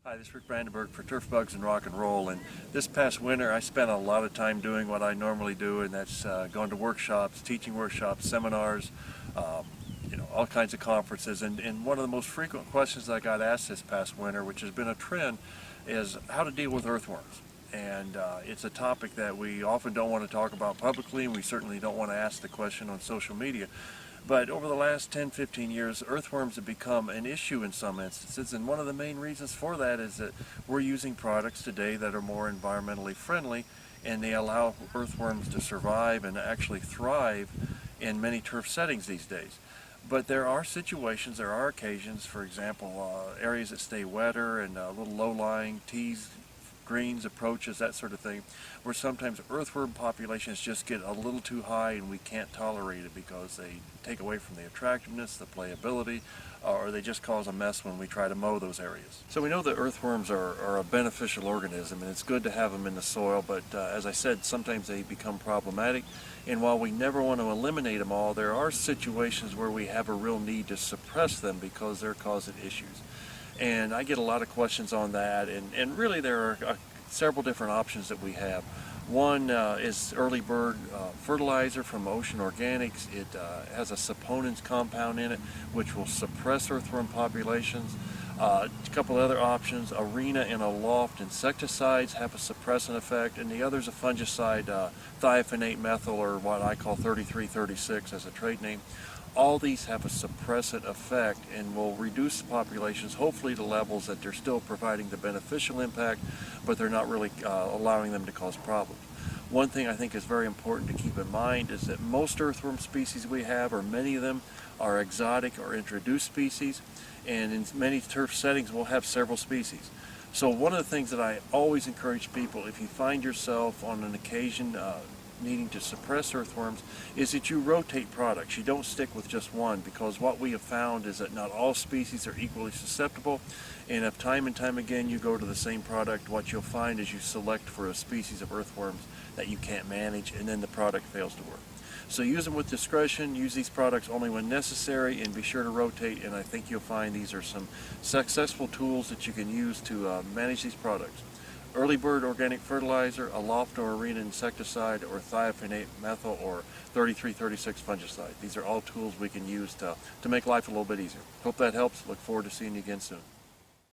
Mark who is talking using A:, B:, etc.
A: Hi, this is Rick Brandenburg for Turf Bugs and Rock and Roll, and this past winter I spent a lot of time doing what I normally do, and that's going to workshops, teaching workshops, seminars, all kinds of conferences. And one of the most frequent questions I got asked this past winter, which has been a trend, is how to deal with earthworms. And it's a topic that we often don't want to talk about publicly, and we certainly don't want to ask the question on social media. But over the last 10-15 years, earthworms have become an issue in some instances, and one of the main reasons for that is that we're using products today that are more environmentally friendly, and they allow earthworms to survive and actually thrive in many turf settings these days. But there are situations, there are occasions, for example, areas that stay wetter and a little low-lying, tees, greens, approaches, that sort of thing, where sometimes earthworm populations just get a little too high and we can't tolerate it because they take away from the attractiveness, the playability, or they just cause a mess when we try to mow those areas. So we know that earthworms are a beneficial organism, and it's good to have them in the soil, but as I said, sometimes they become problematic, and while we never want to eliminate them all, there are situations where we have a real need to suppress them because they're causing issues. And I get a lot of questions on that, and really there are several different options that we have. One is early bird fertilizer from Ocean Organics. It has a saponins compound in it which will suppress earthworm populations. A couple other options, Arena and Aloft insecticides have a suppressant effect, and the other is a fungicide, thiophanate methyl, or what I call 3336 as a trade name. All these have a suppressant effect and will reduce populations, hopefully to levels that they're still providing the beneficial impact, but they're not really allowing them to cause problems. One thing I think is very important to keep in mind is that most earthworm species we have, or many of them, are exotic or introduced species, and in many turf settings we'll have several species. So one of the things that I always encourage people, if you find yourself on an occasion needing to suppress earthworms, is that you rotate products. You don't stick with just one, because what we have found is that not all species are equally susceptible, and if time and time again you go to the same product, what you'll find is you select for a species of earthworms that you can't manage, and then the product fails to work. So use them with discretion, use these products only when necessary, and be sure to rotate, and I think you'll find these are some successful tools that you can use to manage these products. Early bird organic fertilizer, Aloft or Arena insecticide, or thiophanate methyl or 3336 fungicide. These are all tools we can use to make life a little bit easier. Hope that helps. Look forward to seeing you again soon.